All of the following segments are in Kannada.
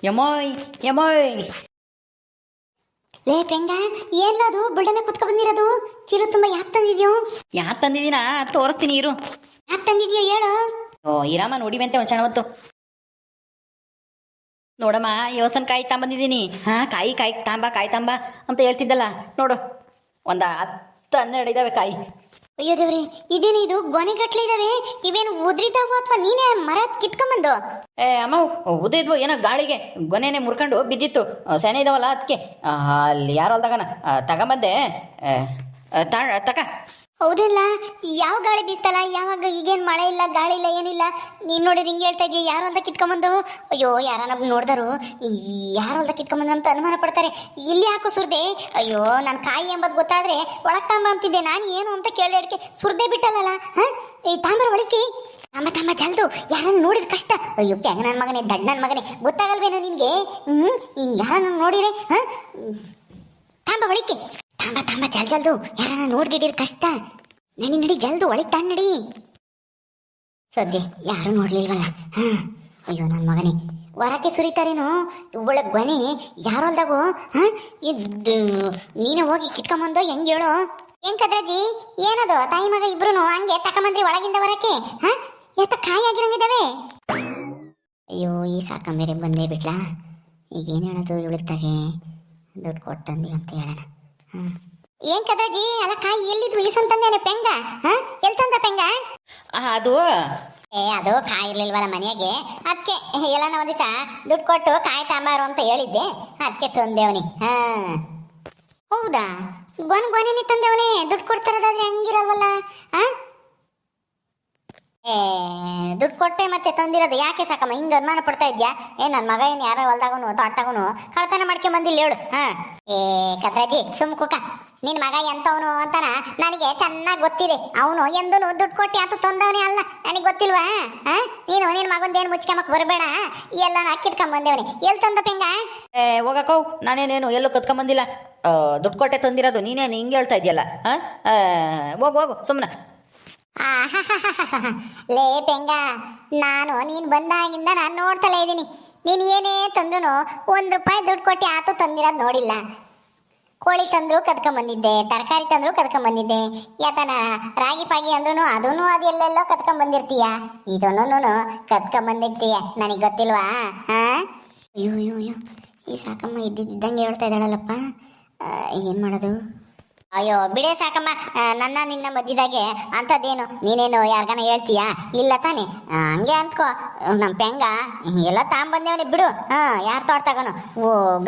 ಯಮೋಯ್ ಯಮೋಯ್. ಲೇ ಪೆಂಗ, ಏನ್ಲದು ಬಿಲ್ಡನೆ ಕುತ್ಕೊ ಬಂದಿರೋದು? ಚೀಲ ತುಂಬ ಯಾಕೆ ತಂದಿದ್ಯೋ? ಯಾಕೆ ತಂದಿದ್ದೀನ ತೋರಿಸ್ತೀನಿ ಇರು. ಯಾಕೆ ತಂದಿದ್ಯೋ ಹೇಳು. ಓ ಇರಾಮ ನೋಡಿವಂತೆ ಒಂದು ಸಣ್ಣ ಹೊತ್ತು. ನೋಡಮ್ಮ ಯೋಸನ್ ಕಾಯಿ ತಗೊಂಬಂದಿದ್ದೀನಿ. ಕಾಯಿ ಕಾಯಿ ತಾಂಬ ಅಂತ ಹೇಳ್ತಿದ್ದಲ್ಲ ನೋಡು, ಒಂದು 10-12 ಇದಾವೆ ಕಾಯಿ. ಅಯ್ಯೋ ದೇವ್ರಿ, ಇದೇನು ಇದು ಗೊನೆಗಟ್ಲೆ ಇದಾವೆ? ಇವೇನು ಉದ್ರಿದ್ದಾವು ಅಥವಾ ನೀನೇ ಮರ ಕಿತ್ಕೊಂಬಂದು? ಅಮ್ಮ ಉದಿದ್ವು ಏನೋ ಗಾಳಿಗೆ ಗೊನೆನೆ ಮುರ್ಕೊಂಡು ಬಿದ್ದಿತ್ತು. ಸೆನೆ ಇದಾವಲ್ಲ ಅದಕ್ಕೆ ಅಲ್ಲಿ ಯಾರು ಅಲ್ದಾಗನ ತಗೊಂಬಂದೆ. ತಕ. ಹೌದಿಲ್ಲ, ಯಾವ ಗಾಳಿ ಬೀಸ್ತಲ್ಲ, ಯಾವಾಗ ಈಗೇನು ಮಳೆ ಇಲ್ಲ ಗಾಳಿ ಇಲ್ಲ ಏನಿಲ್ಲ. ನೀನು ನೋಡಿದ್ರೆ ಹಿಂಗೆ ಹೇಳ್ತಾ ಇದೀಯ, ಯಾರು ಅಂತ ಕಿತ್ಕೊಂಬಂದು? ಅಯ್ಯೋ ಯಾರನ್ನ ನೋಡಿದರು ಯಾರು ಅಂತ ಕಿತ್ಕೊಂಬಂದು ಅಂತ ಅನುಮಾನ ಪಡ್ತಾರೆ. ಇಲ್ಲಿ ಯಾಕೋ ಸುರ್ದೆ? ಅಯ್ಯೋ ನಾನು ಕಾಯಿ ಎಂಬುದು ಗೊತ್ತಾದ್ರೆ ಒಳಗೆ ತಾಂಬ ಅಂತಿದ್ದೆ. ನಾನು ಏನು ಅಂತ ಕೇಳಿ ಅಡಿಕೆ ಸುರ್ದೆ ಬಿಟ್ಟಲ್ಲ. ಈ ತಾಂಬರ ಒಳಕ್ಕೆ ತಮ್ಮ ಜಲ್ದು, ಯಾರನ್ನು ನೋಡಿದ ಕಷ್ಟ. ಅಯ್ಯೋ ಹೆಂಗ ನನ್ನ ಮಗನೇ, ದಡ್ಡ ನನ್ನ ಮಗನೇ, ಗೊತ್ತಾಗಲ್ವೇನೋ ನಿನಗೆ? ಯಾರನ್ನು ನೋಡಿರೆ ತಾಂಬ ಒಳಿಕೆ, ತಾಂಬ ಜಲ್ದು, ಯಾರನ್ನ ನೋಡ್ಗಿಡಿರ್ ಕಷ್ಟ. ನಡಿ ಜಲ್ದು ಒಳಗೆ ತಾಂಡ್ ನಡಿ. ಸದ್ಯ ಯಾರು ನೋಡ್ಲಿಲ್ವಲ್ಲ. ಅಯ್ಯೋ ನನ್ನ ಮಗನೇ, ಹೊರಕ್ಕೆ ಸುರಿತಾರೇನೋ ಒಳಗೆ ಗೊನೆ. ಯಾರು ಅಲ್ದಾಗೋ? ಇದು ನೀನೇ ಹೋಗಿ ಕಿತ್ಕೊಂಬಂದೋ ಹೆಂಗೆ ಹೇಳೋ? ಏನ್ ಕದ್ರಜ್ಜಿ, ಏನದು ತಾಯಿ ಮಗ ಇಬ್ರು ಹಂಗೆ ತಕೊಂಬಂದ್ರಿ ಒಳಗಿಂದ ಹೊರಕ್ಕೆ? ಯಾತ ಕಾಯಿ ಆಗಿರಂಗಿದ್ದಾವೆ? ಅಯ್ಯೋ ಈ ಸಾಕಂಬೇರೆ ಬಂದೇ ಬಿಟ್ಲಾ. ಈಗೇನು ಹೇಳೋದು ಇವಳಿಗ್ತಾಗೆ? ದುಡ್ಡು ಕೊಟ್ಟಂದಿ ಅಂತ ಹೇಳೋಣ. ಏನ್ ಕದ್ರಜ್ಜಿ, ಅಲ್ಲ ಕಾಯಿ ಎಲ್ಲಿದ್ವು? ಇಸಂತಂದೇನೆ ಪೆಂಗ? ಎಲ್ ತಂದ ಪೆಂಗ? ಅದು ಅದು ಕಾಯಿ ಇರ್ಲಿಲ್ವಲ್ಲ ಮನೆಯಾಗೆ, ಅದಕ್ಕೆ ಎಲ್ಲ ನಾವು ದಿವಸ ದುಡ್ಡು ಕೊಟ್ಟು ಕಾಯಿ ತಾಂಬಾರು ಅಂತ ಹೇಳಿದ್ದೆ, ಅದಕ್ಕೆ ತಂದೇವನಿ. ಹೌದಾ, ಗೊನೆನೆ ತಂದೇವನಿ. ದುಡ್ಡು ಕೊಡ್ತಾರದಾದ್ರೆ ಹಂಗಿರಲ್ವಲ್ಲ. ದುಡ್ಡು ಕೊಟ್ಟೆ ಮತ್ತೆ ತಂದಿರೋದು ಯಾಕೆ ಸಾಕಮ್ಮ ಹಿಂಗ ಅನುಮಾನ ಪಡ್ತಾ ಇದ್ಯಾ? ನನ್ನ ಮಗ ಏನು ಯಾರೋ ಹೊಲ್ದಾಗನು ತೋಟದಾಗನು ಕಳ್ತನ ಮಾಡ್ಕೊಂಡ್ ಬಂದಿಲ್ಲ ಹೇಳು. ಕದ್ರಾಜಿ ಸುಮ್ ಕುಕ, ನಿನ್ ಮಗ ಎಂತವನು ಅಂತಾನ ನನಗೆ ಚೆನ್ನಾಗಿ ಗೊತ್ತಿದೆ. ಅವನು ಎಂದನು ದುಡ್ಡು ಕೊಟ್ಟು ಅಂತ ತಂದವನೇ ಅಲ್ಲ, ನನಗೆ ಗೊತ್ತಿಲ್ವಾ? ನೀನು ನಿನ್ ಮಗಂದೇನು ಮುಚ್ಕೊಂಬಕ್ ಬರಬೇಡ, ಎಲ್ಲ ಕಿತ್ಕೊಂಡ್ ಬಂದೇವನಿ. ಎಲ್ ತಂದ ಪೆಂಗ? ಹೋಗಕ್ಕೋ, ನಾನೇನೇನು ಎಲ್ಲೂ ಕತ್ಕೊಂಬಂದಿಲ್ಲ. ದುಡ್ಡು ಕೊಟ್ಟೆ ತಂದಿರೋದು. ನೀನೇನು ಹಿಂಗೆ ಹೇಳ್ತಾ ಇದೆಯಲ್ಲ? ಹೋಗು ಸುಮ್ಮನೆ. ಲೇ ಪೆಂಗ, ನಾನು ನೀನು ಬಂದಾಗಿಂದ ನಾನು ನೋಡ್ತಲೇ ಇದ್ದೀನಿ. ನೀನು ಏನೇ ತಂದ್ರು ₹1 ದುಡ್ಡು ಕೊಟ್ಟು ಆತು ತಂದಿರೋದು ನೋಡಿಲ್ಲ. ಕೋಳಿ ತಂದ್ರು ಕದ್ಕೊಂಬಂದಿದ್ದೆ, ತರಕಾರಿ ತಂದ್ರು ಕದ್ಕೊಂಬಂದಿದ್ದೆ, ಯಾತನ ರಾಗಿ ಪಾಗಿ ಅಂದ್ರೂ ಅದೂ ಅದು ಎಲ್ಲೆಲ್ಲೋ ಕದ್ಕೊಂಬಂದಿರ್ತೀಯ, ಇದನ್ನೂ ಕದ್ಕೊಂಬಂದಿರ್ತೀಯ, ನನಗೆ ಗೊತ್ತಿಲ್ವಾ? ಅಯ್ಯೋ ಅಯ್ಯೋ ಅಯ್ಯೋ, ಈ ಸಾಕಮ್ಮ ಇದ್ದಂಗೆ ಹೇಳ್ತಾ ಇದ್ದಾಳಲ್ಲಪ್ಪ, ಏನು ಮಾಡೋದು? ಅಯ್ಯೋ ಬಿಡೇ ಸಾಕಮ್ಮ, ನನ್ನ ನಿನ್ನ ಮಧ್ಯದಾಗೆ ಅಂಥದ್ದೇನು ನೀನೇನು ಯಾರಿಗಾನ ಹೇಳ್ತೀಯಾ? ಇಲ್ಲ ತಾನೆ? ಹಂಗೆ ಅಂದ್ಕೋ. ನಮ್ಮ ಪೆಂಗ ಎಲ್ಲ ತಾಂಬಂದೇವನಿ ಬಿಡು. ಯಾರು ತೋಟದಾಗನು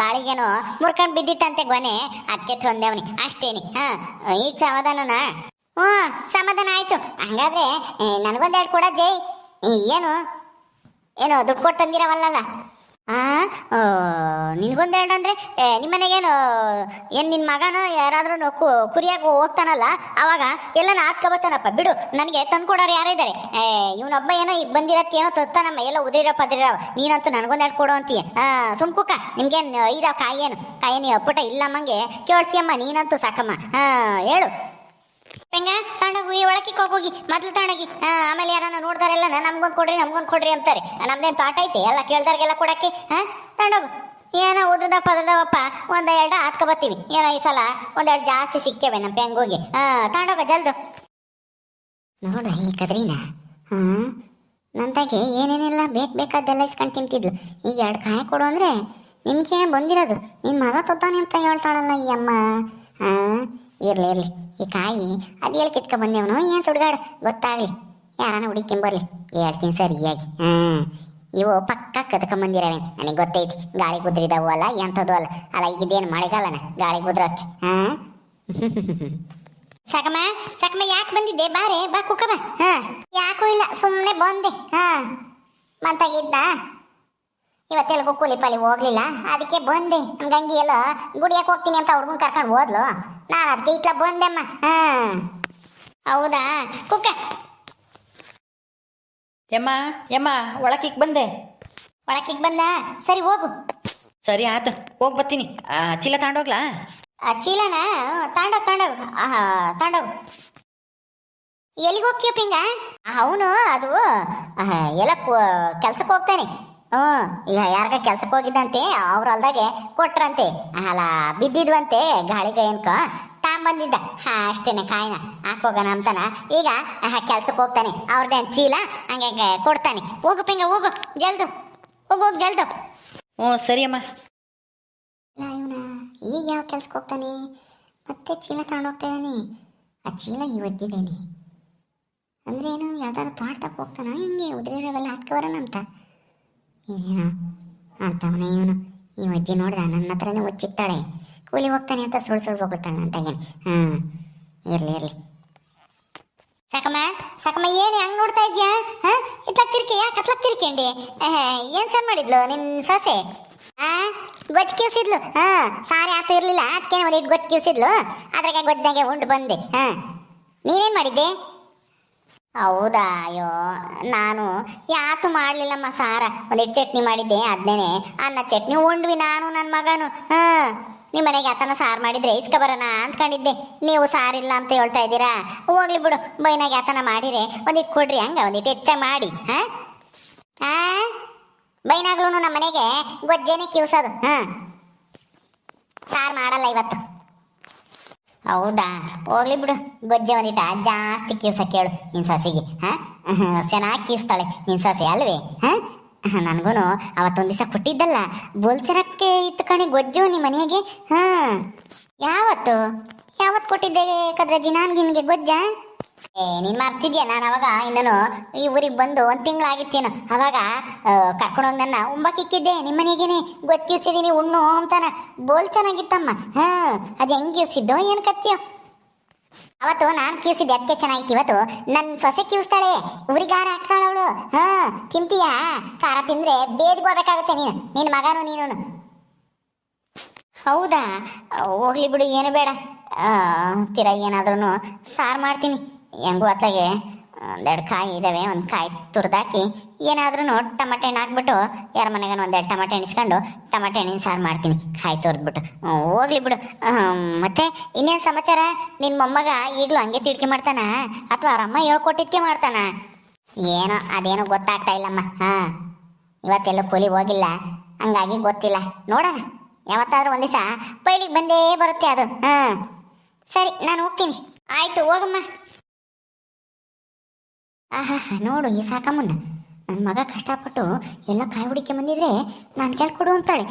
ಗಾಳಿಗೇನು ಮುರ್ಕೊಂಡು ಬಿದ್ದಿತ್ತಂತೆ ಗೊನೆ, ಅದಕ್ಕೆ ತಂದೇವನಿ ಅಷ್ಟೇನಿ. ಈಗ ಸಮಾಧಾನನಾ? ಸಮಾಧಾನ ಆಯ್ತು. ಹಂಗಾದ್ರೆ ನನಗೊಂದೆರಡು ಕೊಡ ಜೈ. ಏನು ದುಡ್ಡು ಕೊಟ್ಟು ತಂದಿರವಲ್ಲ? ನಿನ್ಗೊಂದೆರಡು ಅಂದ್ರೆ ನಿಮ್ಮನೆಗೇನು ಏನು ನಿನ್ನ ಮಗನ ಯಾರಾದ್ರೂ ಕುರಿಯಾಗ ಹೋಗ್ತಾನಲ್ಲ ಅವಾಗ ಎಲ್ಲ ಹಾಕ್ಕೊಬತ್ತಾನಪ್ಪ. ಬಿಡು, ನನಗೆ ತಂದ್ಕೊಡೋರು ಯಾರಿದ್ದಾರೆ? ಇವನೊಬ್ಬ ಏನೋ ಈಗ ಬಂದಿರೋದಕ್ಕೆ ಏನೋ ತತ್ತಾನಮ್ಮ, ಎಲ್ಲ ಉದಿರೋ ಪದಿರೋ. ನೀನಂತೂ ನನಗೊಂದೆರಡು ಕೊಡು ಅಂತೀಯ. ಸುಮ್ಕುಕ್ಕ, ನಿಮ್ಗೇನು ಇದಾವ ಕಾಯಿ ನೀವು ಅಪ್ಪುಟ ಇಲ್ಲಮ್ಮಂಗೆ ಕೇಳ್ತೀಯಮ್ಮ. ನೀನಂತೂ ಸಾಕಮ್ಮ. ಹೇಳು ಪೆಂಗ, ತಗೊಂಡೋಗಿ ಒಳಕ್ಕೆ ಹೋಗಿ ಮೊದ್ಲು ತಗೊಂಡೋಗಿ. ಆಮೇಲೆ ಯಾರನ್ನ ನೋಡ್ದಾರೆಲ್ಲ ನಮ್ಗೊಂದು ಕೊಡ್ರಿ ಅಂತಾರೆ. ನಮ್ದೇನು ತೋಟ ಐತೆ ಎಲ್ಲ ಕೇಳ್ದಾರ್ಗೆಲ್ಲ ಕೊಡಕ್ಕೆ? ತಗೊಂಡೋಗು. ಏನೋ ಉದ್ದದ ಪದದವಪ್ಪ ಒಂದೆರಡು ಹಾತ್ಕೊಬತ್ತೀವಿ. ಏನೋ ಈ ಸಲ ಒಂದೆರಡು ಜಾಸ್ತಿ ಸಿಕ್ಕೇವೆ ನಮ್ಮ ಪೆಂಗೋಗಿ. ತಗೊಂಡೋಗ ಜಲ್ದು. ನೋಡ ಈ ಕದ್ರಿನ ನಂತಾಗೆ ಏನೇನೆಲ್ಲ ಬೇಕಾದ್ದೆಲ್ಲ ಇಸ್ಕೊಂಡು ತಿಂತಿದ್ಲು. ಈಗ 2 ಕಾಯಿ ಕೊಡು ಅಂದರೆ ನಿಮ್ಗೆ ಬಂದಿರೋದು ನಿನ್ನ ಮಗ ತೊತ್ತಾನೆ ಅಂತ ಹೇಳ್ತಾಳಲ್ಲ ಈ ಅಮ್ಮ. ಇರ್ಲಿ ಈ ಕಾಯಿ ಅದು ಎಲ್ಲಿ ಕಿತ್ಕೊ ಬಂದೇವನು ಏನು ಸುಡ್ಗಾಡು ಗೊತ್ತಾಗಲಿ, ಯಾರನ್ನ ಹುಡುಕೊಂಬರ್ಲಿ, ಹೇಳ್ತೀನಿ ಸರಿಯಾಗಿ. ಇವು ಪಕ್ಕ ಕದ್ಕೊಂಬಂದಿರವೆ, ನನಗೆ ಗೊತ್ತೈತಿ. ಗಾಳಿ ಕುದ್ರಿದವು ಅಲ್ಲ, ಎಂಥದ್ದು ಅಲ್ಲ ಈಗಿದ್ದೇನು ಮಳೆಗಾಲನ ಗಾಳಿ ಕುದ್ರಕ್ಕೆ. ಸಾಕಮ್ಮ ಯಾಕೆ ಬಂದಿದ್ದೆ? ಬಾರೆ ಬಾ ಕುಕ್ಕ ಬಾ. ಯಾಕೂ ಇಲ್ಲ, ಸುಮ್ಮನೆ ಬಂದೆ. ಮಂತಾಗಿದ್ದ ಇವತ್ತೆಲ್ಗೂ ಕೂಲಿ ಪಾಲಿ ಹೋಗ್ಲಿಲ್ಲ, ಅದಕ್ಕೆ ಬಂದೆ. ನಮ್ಮ ಗಂಗಿ ಎಲ್ಲ ಗುಡಿಯಕ್ಕೆ ಹೋಗ್ತೀನಿ ಅಂತ ಹುಡ್ಗನ್ ಕರ್ಕೊಂಡು ಹೋದ್ಲು, ನಾನು ಅದಕ್ಕೆ ಇಟ್ಲ ಬಂದೆಮ್ಮ. ಹೌದಾ ಕುಕ್ಕ? ಯಮ್ಮ ಒಳಕಿಕ್ ಬಂದೆ. ಒಳಕಿಕ್ ಬಂದ? ಸರಿ ಹೋಗು. ಸರಿ ಆತು, ಹೋಗಿ ಬರ್ತೀನಿ. ಚೀಲ ತಗೊಂಡೋಗ್ಲಾ? ಚೀಲನ ತಾಂಡೋಗು. ಎಲ್ಲಿಗೆ ಹೋಗ್ತೀಯ ಪಿಂಗ? ಅವನು ಅದು ಎಲ್ಲ ಕೆಲ್ಸಕ್ಕೆ ಹೋಗ್ತಾನೆ. ಈಗ ಯಾರ್ಗ ಕೆಲ್ಸಕ್ಕೆ ಹೋಗಿದ್ದಂತೆ ಅವ್ರ ಹೊಲ್ದಾಗೆ ಕೊಟ್ರಂತೆ ಅಲ್ಲ ಬಿದ್ದಿದ್ವಂತೆ ಗಾಳಿಗೆ ಏನ್ಕ ತಾಂಬಂದಿದ್ದ ಅಷ್ಟೇನೆ ಕಾಯಿನ ಹಾಕೋಗೋಣ ಅಂತಾನ ಈಗ ಕೆಲ್ಸಕ್ಕೆ ಹೋಗ್ತಾನೆ ಅವ್ರದ್ದೇನು ಚೀಲ ಹಂಗೆ ಕೊಡ್ತಾನೆ. ಹೋಗು ಪಿಂಗ ಹೋಗು ಜಲ್ದು ಹೋಗು ಜಲ್ದು. ಹ್ಞೂ ಸರಿ ಅಮ್ಮ. ಇಲ್ಲ ಇವನ ಈಗ ಯಾವ ಕೆಲ್ಸಕ್ಕೆ ಹೋಗ್ತಾನೆ ಮತ್ತೆ ಚೀಲ ತಗೊಂಡು ಹೋಗ್ತಾ ಇದ್ದಾನೆ. ಆ ಚೀಲ ಒಜ್ಜಿದ್ದೇನೆ ಅಂದ್ರೆ ಏನು ಯಾವ್ದಾರು ತೋಟಕ್ಕೆ ಹೋಗ್ತಾನ ಹಿಂಗೆ ಉದ್ರಿರವೆಲ್ಲ ಹಾಕ್ಯವರನ ಅಂತ ಏನೋ ಅಂತವನೇ ಇವನು. ಈ ಅಜ್ಜಿ ನೋಡ್ದ ನನ್ನ ಹತ್ರನೇ ಒಚ್ಚಿತ್ತಾಳೆ ಕೂಲಿ ಹೋಗ್ತಾನೆ ಅಂತ ಸುಳ್ಳು ಹೋಗ್ತಾಳೆ ಅಂತಾಗೇನು. ಇರ್ಲಿ ಸಾಕಮ್ಮ ಸಾಕಮ್ಮ ಏನು ಹೆಂಗೆ ನೋಡ್ತಾ ಇದ್ಯಾ? ಇತ್ಲಾಗ ತಿರ್ಕಿ ಯಾಕೆ ಕತ್ಲಾಗ ತಿರ್ಕೊಂಡಿ? ಏನು ಸರ್ ಮಾಡಿದ್ಲು ನಿನ್ನ ಸೊಸೆ? ಗೊಜ್ಜು ಕಿವ್ಸಿದ್ಲು. ಸಾರಿ ಆತು ಇರಲಿಲ್ಲ ಅದಕ್ಕೇನೆ ಒಂದಿಟ್ಟು ಗೊಜ್ಜು ಕಿವ್ಸಿದ್ಲು ಅದ್ರಾಗೆ ಗೊಜ್ಜಾಗೆ ಉಂಡು ಬಂದೆ. ನೀನೇನು ಮಾಡಿದ್ದೆ? ಹೌದಾ? ಅಯ್ಯೋ ನಾನು ಯಾತು ಮಾಡಲಿಲ್ಲಮ್ಮ ಸಾರ, ಒಂದಿಟ್ಟು ಚಟ್ನಿ ಮಾಡಿದ್ದೆ ಅದನ್ನೇ ಅನ್ನ ಚಟ್ನಿ ಉಂಡ್ವಿ ನಾನು ನನ್ನ ಮಗನು. ನಿಮ್ಮ ಮನೆಗೆ ಆತನ ಸಾರು ಮಾಡಿದ್ರೆ ಇಸ್ಕ ಬರೋಣ ಅಂದ್ಕೊಂಡಿದ್ದೆ, ನೀವು ಸಾರಿಲ್ಲ ಅಂತ ಹೇಳ್ತಾ ಇದ್ದೀರಾ. ಹೋಗ್ಲಿ ಬಿಡು, ಬೈನಾಗೆ ಆತನ ಮಾಡಿರೆ ಒಂದಿಟ್ಟು ಕೊಡ್ರಿ, ಹಂಗೆ ಒಂದಿಟ್ಟು ಹೆಚ್ಚಾಗಿ ಮಾಡಿ. ಬೈನಾಗ್ಲೂ ನಮ್ಮ ಮನೆಗೆ ಗೊಜ್ಜೆನೆ ಕಿವ್ಸೋದು. ಸಾರು ಮಾಡಲ್ಲ ಇವತ್ತು. ಹೌದಾ? ಹೋಗ್ಲಿ ಬಿಡು, ಗೊಜ್ಜೆ ಒಂದಿಟ ಜಾಸ್ತಿ ಕಿವ್ಸ ಕೇಳು ನಿನ್ನ ಸಸಿಗೆ. ಚೆನ್ನಾಗಿ ಕಿವ್ಸ್ತಾಳೆ ನಿನ್ನ ಸಸಿ ಅಲ್ವೇ? ನನಗೂ ಅವತ್ತೊಂದು ದಿವಸ ಕೊಟ್ಟಿದ್ದಲ್ಲ ಬೋಲ್ಸರಕ್ಕೆ ಇತ್ತು ಕಣೆ ಗೊಜ್ಜು ನಿಮ್ಮ ಮನೆಗೆ. ಯಾವತ್ತು ಕೊಟ್ಟಿದ್ದೆ ಕದ್ರಜ್ಜಿ ನಾನು ನಿನಗೆ ಗೊಜ್ಜ? ನೀನು ಮರ್ತಿದ್ಯಾ? ನಾನು ಅವಾಗ ಇನ್ನೂ ಈ ಊರಿಗೆ ಬಂದು ಒಂದು ತಿಂಗಳಾಗಿತ್ತೇನು, ಅವಾಗ ಕರ್ಕೊಂಡೋಗಿ ನನ್ನ ಉಂಬಕ್ಕಿಕ್ಕಿದ್ದೆ ನಿಮ್ಮ ಮನೆಗೇನೆ ಗೊಜ್ಜು ಕಿವ್ಸಿದ್ದೀನಿ ಉಣ್ಣು ಅಂತಾನ. ಬೋಲ್ ಚೆನ್ನಾಗಿತ್ತಮ್ಮ. ಅದು ಹೆಂಗೆ ಕಿವ್ಸಿದ್ದೋ ಏನು ಕತ್ತಿಯೋ? ಅವತ್ತು ನಾನು ಕಿವ್ಸಿದ್ದೆ ಅದಕ್ಕೆ ಚೆನ್ನಾಗಿತ್ತು. ಇವತ್ತು ನನ್ನ ಸೊಸೆ ಕಿವ್ಸ್ತಾಳೆ, ಊರಿಗಾರ ಹಾಕ್ತಾಳೆ ಅವಳು. ತಿಂತೀಯಾ? ಖಾರ ತಿಂದರೆ ಬೇದ್ಕೋಬೇಕಾಗುತ್ತೆ ನೀನು, ನಿನ್ನ ಮಗನು ನೀನು. ಹೌದಾ? ಹೋಗ್ಲಿ ಬಿಡು, ಏನು ಬೇಡ. ತೀರ ಏನಾದ್ರೂ ಸಾರು ಮಾಡ್ತೀನಿ. ಹೆಂಗೂ ಅತ್ಲಾಗೆ ಒಂದೆರಡು ಕಾಯಿ ಇದ್ದಾವೆ, ಒಂದು ಕಾಯಿ ತುರಿದಾಕಿ ಏನಾದ್ರೂ ಟಮಾಟೆ ಹಣ್ಣು ಹಾಕ್ಬಿಟ್ಟು ಯಾರ ಮನೆಗೆ ಒಂದೆರಡು ಟಮಾಟೆ ಹಣ್ಣು ಇಸ್ಕೊಂಡು ಟಮಾಟೆ ಹಣ್ಣಿನ ಸಾರು ಮಾಡ್ತೀನಿ ಕಾಯಿ ತುರಿದ್ಬಿಟ್ಟು. ಹೋಗ್ಲಿ ಬಿಡು. ಮತ್ತೆ ಇನ್ನೇನು ಸಮಾಚಾರ? ನಿನ್ನ ಮೊಮ್ಮಗ ಈಗಲೂ ಹಂಗೆ ತಿಳ್ಕೆ ಮಾಡ್ತಾನ ಅಥವಾ ಅವ್ರ ಅಮ್ಮ ಹೇಳ್ಕೊಟ್ಟಿದ್ಕೆ ಮಾಡ್ತಾನ? ಏನೋ ಅದೇನೋ ಗೊತ್ತಾಗ್ತಾ ಇಲ್ಲಮ್ಮ. ಇವತ್ತೆಲ್ಲೋ ಕೂಲಿ ಹೋಗಿಲ್ಲ, ಹಂಗಾಗಿ ಗೊತ್ತಿಲ್ಲ. ನೋಡೋಣ, ಯಾವತ್ತಾದ್ರೂ ಒಂದು ದಿವಸ ಪೈಲಿಗೆ ಬಂದೇ ಬರುತ್ತೆ ಅದು. ಸರಿ, ನಾನು ಹೋಗ್ತೀನಿ. ಆಯಿತು, ಹೋಗಮ್ಮ. ನೋಡು ಈ ಸಾಕಮ್ಮನ್ನ, ನನ್ನ ಮಗ ಕಷ್ಟಪಟ್ಟು ಎಲ್ಲ ಕಾಯಿ ಹುಡಿಕೆ ಬಂದಿದ್ರೆ ನಾನು ಕೇಳ್ಕೊಡು ಅಂತಾಳೆ.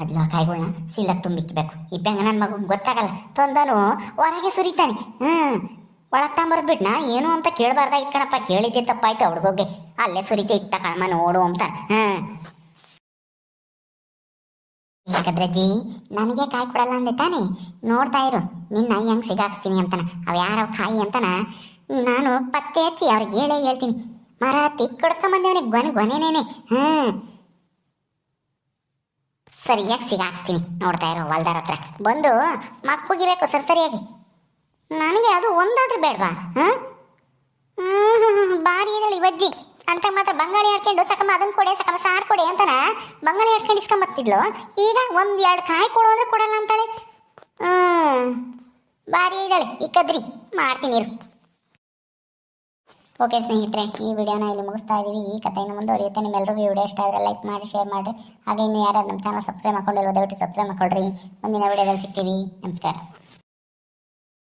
ಮೊದಲು ಕಾಯಿಗಳನ್ನ ಸಿಲ್ಲಕ್ಕೆ ತುಂಬಿಕ್ಬೇಕು. ಈ ಬೆಂಗ ನನ್ನ ಮಗು ಗೊತ್ತಾಗಲ್ಲ, ತಂದನು ಹೊರಗೆ ಸುರಿತಾನೆ. ಒಳಗೆ ತಗೊಂಬರ್ದ್ಬಿಟ್ನಾ ಏನು ಅಂತ ಕೇಳಬಾರ್ದಾಗಿತ್ತು ಕಣಪ್ಪ. ಕೇಳಿದ್ದೆ ತಪ್ಪಾಯ್ತು, ಹುಡುಗೋಗೆ ಅಲ್ಲೇ ಸುರಿತೆ ಇತ್ತ ಕಣಮ್ಮ ನೋಡು ಅಂತ. ಏಕದ್ರಜ್ಜಿ ನನಗೆ ಕಾಯಿ ಕೊಡಲ್ಲ ಅಂದೆ ತಾನೆ? ನೋಡ್ತಾ ಇರು, ನಿನ್ನ ಹೆಂಗೆ ಸಿಗಾಕ್ಸ್ತೀನಿ ಅಂತಾನ. ಅವು ಯಾರವ ಕಾಯಿ ಅಂತಾನ ನಾನು ಪತ್ತೆ ಹಚ್ಚಿ ಅವ್ರಿಗೆ ಹೇಳ್ತೀನಿ. ಮರ ತಿಕ್ಕಡ್ಕೊಂಬಂದೇವನೆ ಗೊನೆನೇನೆ. ಸರಿಯಾಗಿ ಸಿಗಾಕ್ಸ್ತೀನಿ. ನೋಡ್ತಾ ಇರೋ ಹೊಲ್ದಾರ ಹತ್ರ ಬಂದು ಮಕ್ಕುಗಿಬೇಕು ಸರಿಯಾಗಿ. ನನಗೆ ಅದು ಒಂದಾದ್ರೂ ಬೇಡವಾ? ಬಾರಿ ಇದ್ದಾಳೆ ಇವಜ್ಜಿ ಅಂತ ಮಾತ್ರ ಬಂಗಾಳಿ ಹಾಡ್ಕೊಂಡು ಸಕಮ್ಮ ಅದನ್ನ ಕೊಡೆ ಸಕಮ್ಮ ಸಾರು ಕೊಡೆ ಅಂತಾನ ಬಂಗಾಳಿ ಹಾಡ್ಕೊಂಡು ಇಸ್ಕೊಂಬತ್ತಿದ್ಲು. ಈಗ ಒಂದು ಎರಡು ಕಾಯಿ ಕೊಡು ಅಂದ್ರೆ ಕೊಡಲ್ಲ ಅಂತಾಳೆ. ಬಾರಿ ಇದ್ದಾಳೆ ಈ ಕದ್ರಿ. ಮಾಡ್ತೀನಿ ಇರು. ಓಕೆ ಸ್ನೇಹಿತರೆ, ಈ ವಿಡಿಯೋನ ಇಲ್ಲಿ ಮುಗಿಸ್ತಾ ಇದ್ದೀವಿ. ಈ ಕಥೆಯನ್ನು ಮುಂದುವರಿಯುತ್ತೆ. ನಿಮ್ಮೆಲ್ಲರಿಗೂ ಈ ವಿಡಿಯೋ ಇಷ್ಟ ಆದರೆ ಲೈಕ್ ಮಾಡಿ, ಶೇರ್ ಮಾಡಿ. ಹಾಗೆ ಇನ್ನು ಯಾರು ನಮ್ಮ ಚಾನಲ್ ಸಬ್ಸ್ಕ್ರೈಬ್ ಮಾಡ್ಕೊಂಡಿಲ್ವೋ ದಯವಿಟ್ಟು ಸಬ್ಸ್ಕ್ರೈಬ್ ಮಾಡ್ಕೊಳ್ರಿ. ಮುಂದಿನ ವಿಡಿಯೋದಲ್ಲಿ ಸಿಗ್ತೀವಿ. ನಮಸ್ಕಾರ.